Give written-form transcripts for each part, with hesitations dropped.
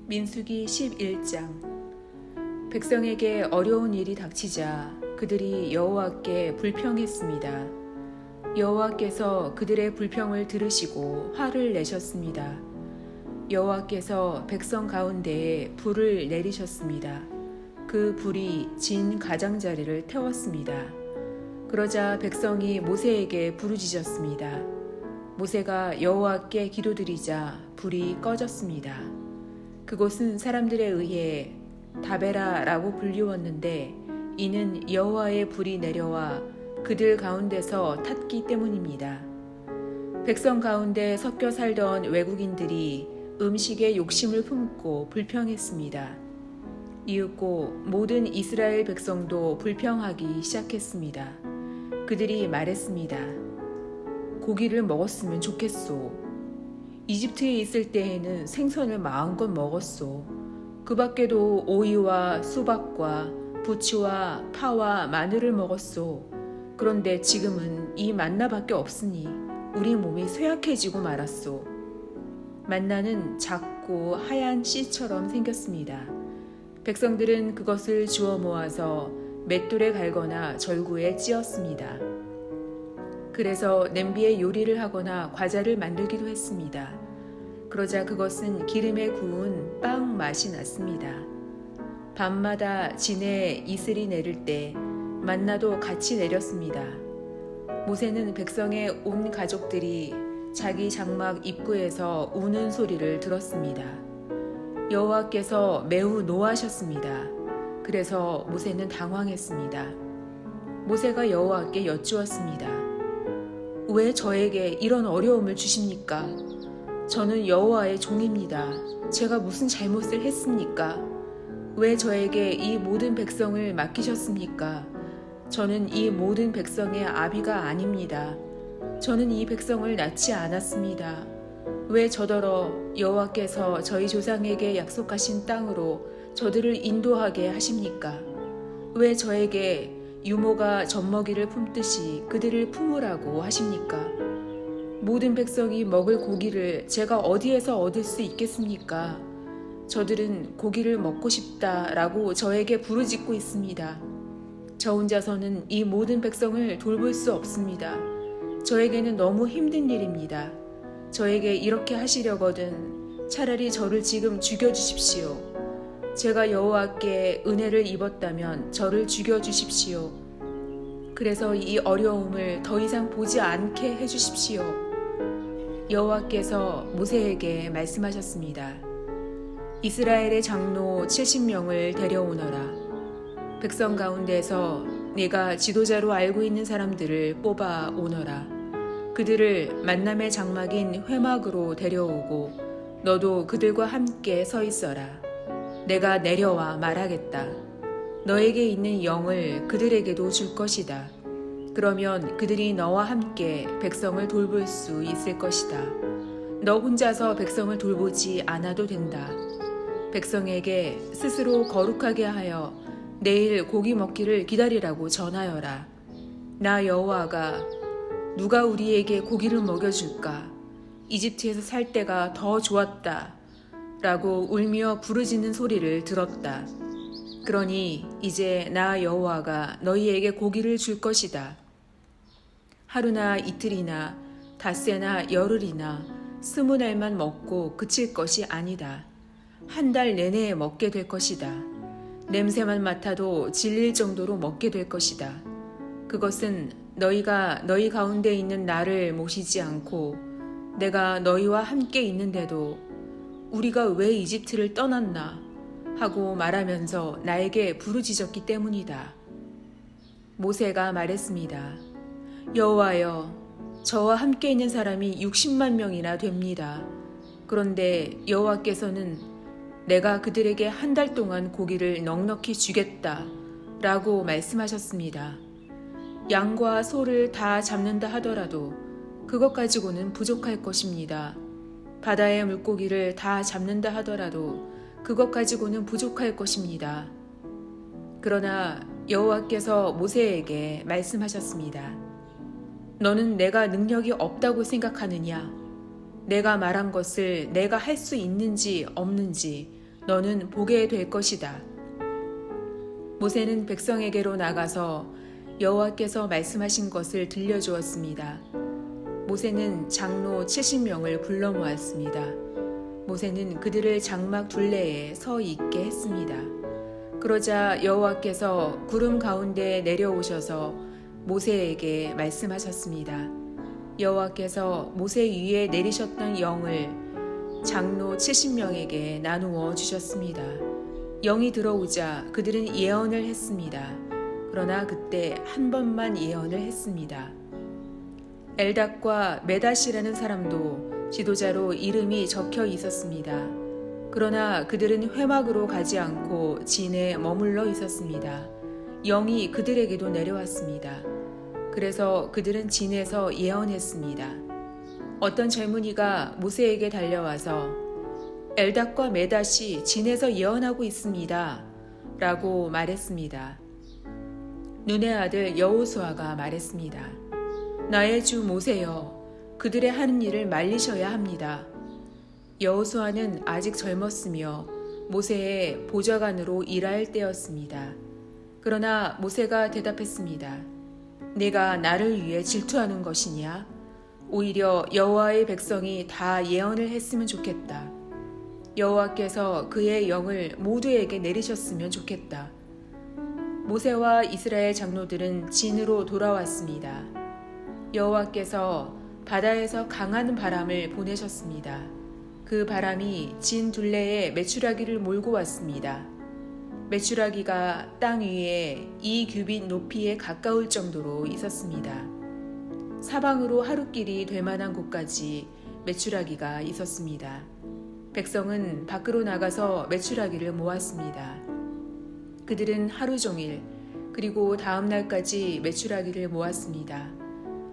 민수기 11장. 백성에게 어려운 일이 닥치자 그들이 여호와께 불평했습니다. 여호와께서 그들의 불평을 들으시고 화를 내셨습니다. 여호와께서 백성 가운데에 불을 내리셨습니다. 그 불이 진 가장자리를 태웠습니다. 그러자 백성이 모세에게 부르짖었습니다. 모세가 여호와께 기도드리자 불이 꺼졌습니다. 그곳은 사람들에 의해 다베라라고 불리웠는데 이는 여호와의 불이 내려와 그들 가운데서 탔기 때문입니다. 백성 가운데 섞여 살던 외국인들이 음식에 욕심을 품고 불평했습니다. 이윽고 모든 이스라엘 백성도 불평하기 시작했습니다. 그들이 말했습니다. 고기를 먹었으면 좋겠소. 이집트에 있을 때에는 생선을 마음껏 먹었소. 그 밖에도 오이와 수박과 부추와 파와 마늘을 먹었소. 그런데 지금은 이 만나밖에 없으니 우리 몸이 쇠약해지고 말았소. 만나는 작고 하얀 씨처럼 생겼습니다. 백성들은 그것을 주워 모아서 맷돌에 갈거나 절구에 찧었습니다. 그래서 냄비에 요리를 하거나 과자를 만들기도 했습니다. 그러자 그것은 기름에 구운 빵 맛이 났습니다. 밤마다 진에 이슬이 내릴 때 만나도 같이 내렸습니다. 모세는 백성의 온 가족들이 자기 장막 입구에서 우는 소리를 들었습니다. 여호와께서 매우 노하셨습니다. 그래서 모세는 당황했습니다. 모세가 여호와께 여쭈었습니다. 왜 저에게 이런 어려움을 주십니까? 저는 여호와의 종입니다. 제가 무슨 잘못을 했습니까? 왜 저에게 이 모든 백성을 맡기셨습니까? 저는 이 모든 백성의 아비가 아닙니다. 저는 이 백성을 낳지 않았습니다. 왜 저더러 여호와께서 저희 조상에게 약속하신 땅으로 저들을 인도하게 하십니까? 왜 저에게 유모가 젖먹이를 품듯이 그들을 품으라고 하십니까? 모든 백성이 먹을 고기를 제가 어디에서 얻을 수 있겠습니까? 저들은 고기를 먹고 싶다라고 저에게 부르짖고 있습니다. 저 혼자서는 이 모든 백성을 돌볼 수 없습니다. 저에게는 너무 힘든 일입니다. 저에게 이렇게 하시려거든 차라리 저를 지금 죽여주십시오. 제가 여호와께 은혜를 입었다면 저를 죽여주십시오. 그래서 이 어려움을 더 이상 보지 않게 해주십시오. 여호와께서 모세에게 말씀하셨습니다. 이스라엘의 장로 70명을 데려오너라. 백성 가운데서 네가 지도자로 알고 있는 사람들을 뽑아 오너라. 그들을 만남의 장막인 회막으로 데려오고 너도 그들과 함께 서 있어라. 내가 내려와 말하겠다. 너에게 있는 영을 그들에게도 줄 것이다. 그러면 그들이 너와 함께 백성을 돌볼 수 있을 것이다. 너 혼자서 백성을 돌보지 않아도 된다. 백성에게 스스로 거룩하게 하여 내일 고기 먹기를 기다리라고 전하여라. 나 여호와가 누가 우리에게 고기를 먹여줄까? 이집트에서 살 때가 더 좋았다. 라고 울며 부르짖는 소리를 들었다. 그러니 이제 나 여호와가 너희에게 고기를 줄 것이다. 하루나 이틀이나 닷새나 열흘이나 20날만 먹고 그칠 것이 아니다. 한 달 내내 먹게 될 것이다. 냄새만 맡아도 질릴 정도로 먹게 될 것이다. 그것은 너희가 너희 가운데 있는 나를 모시지 않고 내가 너희와 함께 있는데도 우리가 왜 이집트를 떠났나 하고 말하면서 나에게 부르짖었기 때문이다. 모세가 말했습니다. 여호와여, 저와 함께 있는 사람이 60만 명이나 됩니다. 그런데 여호와께서는 내가 그들에게 한 달 동안 고기를 넉넉히 주겠다 라고 말씀하셨습니다. 양과 소를 다 잡는다 하더라도 그것 가지고는 부족할 것입니다. 바다의 물고기를 다 잡는다 하더라도 그것 가지고는 부족할 것입니다. 그러나 여호와께서 모세에게 말씀하셨습니다. 너는 내가 능력이 없다고 생각하느냐? 내가 말한 것을 내가 할 수 있는지 없는지 너는 보게 될 것이다. 모세는 백성에게로 나가서 여호와께서 말씀하신 것을 들려주었습니다. 모세는 장로 70명을 불러 모았습니다. 모세는 그들을 장막 둘레에 서 있게 했습니다. 그러자 여호와께서 구름 가운데 내려오셔서 모세에게 말씀하셨습니다. 여호와께서 모세 위에 내리셨던 영을 장로 70명에게 나누어 주셨습니다. 영이 들어오자 그들은 예언을 했습니다. 그러나 그때 한 번만 예언을 했습니다. 엘닷과 메닷이라는 사람도 지도자로 이름이 적혀 있었습니다. 그러나 그들은 회막으로 가지 않고 진에 머물러 있었습니다. 영이 그들에게도 내려왔습니다. 그래서 그들은 진에서 예언했습니다. 어떤 젊은이가 모세에게 달려와서 엘닷과 메닷이 진에서 예언하고 있습니다. 라고 말했습니다. 눈의 아들 여호수아가 말했습니다. 나의 주 모세여, 그들의 하는 일을 말리셔야 합니다. 여호수아는 아직 젊었으며 모세의 보좌관으로 일할 때였습니다. 그러나 모세가 대답했습니다. 내가 나를 위해 질투하는 것이냐? 오히려 여호와의 백성이 다 예언을 했으면 좋겠다. 여호와께서 그의 영을 모두에게 내리셨으면 좋겠다. 모세와 이스라엘 장로들은 진으로 돌아왔습니다. 여호와께서 바다에서 강한 바람을 보내셨습니다. 그 바람이 진 둘레에 메추라기를 몰고 왔습니다. 메추라기가 땅 위에 2규빗 높이에 가까울 정도로 있었습니다. 사방으로 하루길이 될 만한 곳까지 메추라기가 있었습니다. 백성은 밖으로 나가서 메추라기를 모았습니다. 그들은 하루 종일 그리고 다음 날까지 메추라기를 모았습니다.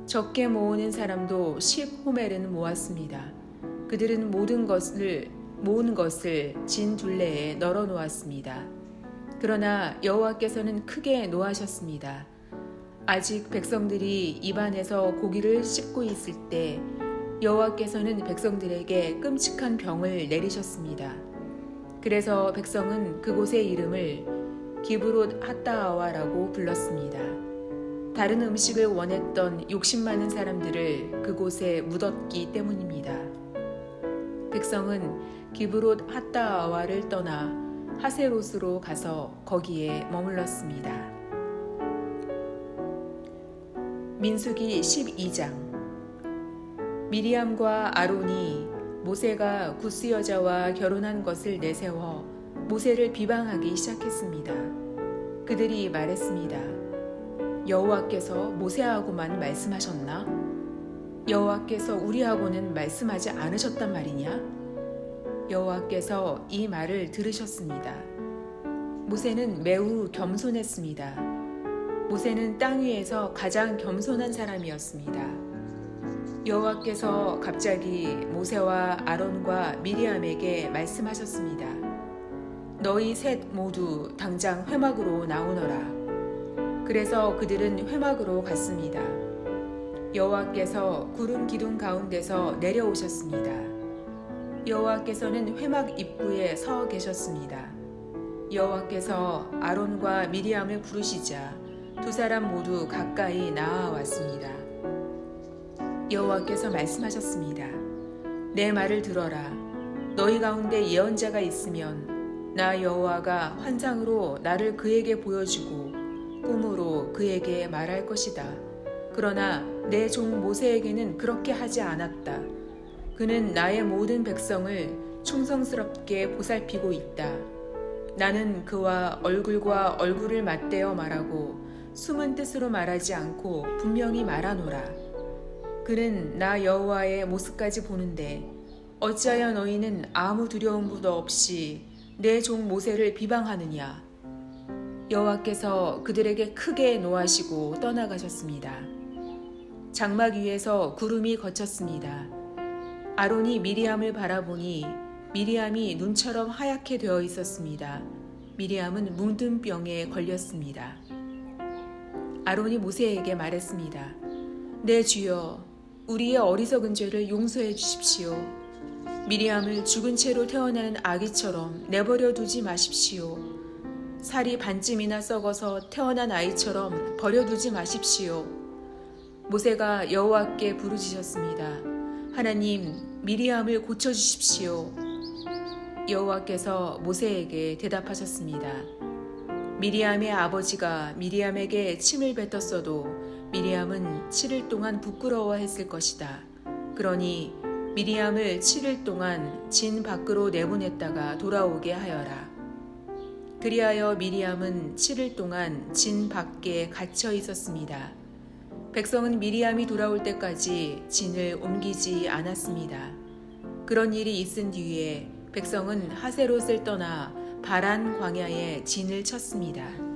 적게 모으는 사람도 10호멜은 모았습니다. 그들은 모은 것을 진 둘레에 널어 놓았습니다. 그러나 여호와께서는 크게 노하셨습니다. 아직 백성들이 입안에서 고기를 씹고 있을 때 여호와께서는 백성들에게 끔찍한 병을 내리셨습니다. 그래서 백성은 그곳의 이름을 기브롯 핫다아와라고 불렀습니다. 다른 음식을 원했던 욕심 많은 사람들을 그곳에 묻었기 때문입니다. 백성은 기브롯 핫다아와를 떠나 하세롯으로 가서 거기에 머물렀습니다. 민수기 12장. 미리암과 아론이 모세가 구스 여자와 결혼한 것을 내세워 모세를 비방하기 시작했습니다. 그들이 말했습니다. 여호와께서 모세하고만 말씀하셨나? 여호와께서 우리하고는 말씀하지 않으셨단 말이냐? 여호와께서 이 말을 들으셨습니다. 모세는 매우 겸손했습니다. 모세는 땅 위에서 가장 겸손한 사람이었습니다. 여호와께서 갑자기 모세와 아론과 미리암에게 말씀하셨습니다. 너희 셋 모두 당장 회막으로 나오너라. 그래서 그들은 회막으로 갔습니다. 여호와께서 구름 기둥 가운데서 내려오셨습니다. 여호와께서는 회막 입구에 서 계셨습니다. 여호와께서 아론과 미리암을 부르시자 두 사람 모두 가까이 나아왔습니다. 여호와께서 말씀하셨습니다. 내 말을 들어라. 너희 가운데 예언자가 있으면 나 여호와가 환상으로 나를 그에게 보여주고 꿈으로 그에게 말할 것이다. 그러나 내 종 모세에게는 그렇게 하지 않았다. 그는 나의 모든 백성을 충성스럽게 보살피고 있다. 나는 그와 얼굴과 얼굴을 맞대어 말하고 숨은 뜻으로 말하지 않고 분명히 말하노라. 그는 나 여호와의 모습까지 보는데 어찌하여 너희는 아무 두려움도 없이 내 종 모세를 비방하느냐? 여호와께서 그들에게 크게 노하시고 떠나가셨습니다. 장막 위에서 구름이 걷혔습니다. 아론이 미리암을 바라보니 미리암이 눈처럼 하얗게 되어 있었습니다. 미리암은 뭉든병에 걸렸습니다. 아론이 모세에게 말했습니다. 내 주여, 우리의 어리석은 죄를 용서해 주십시오. 미리암을 죽은 채로 태어나는 아기처럼 내버려 두지 마십시오. 살이 반쯤이나 썩어서 태어난 아이처럼 버려두지 마십시오. 모세가 여호와께 부르짖었습니다. 하나님, 미리암을 고쳐주십시오. 여호와께서 모세에게 대답하셨습니다. 미리암의 아버지가 미리암에게 침을 뱉었어도 미리암은 7일 동안 부끄러워했을 것이다. 그러니 미리암을 7일 동안 진 밖으로 내보냈다가 돌아오게 하여라. 그리하여 미리암은 7일 동안 진 밖에 갇혀 있었습니다. 백성은 미리암이 돌아올 때까지 진을 옮기지 않았습니다. 그런 일이 있은 뒤에 백성은 하세롯을 떠나 바란 광야에 진을 쳤습니다.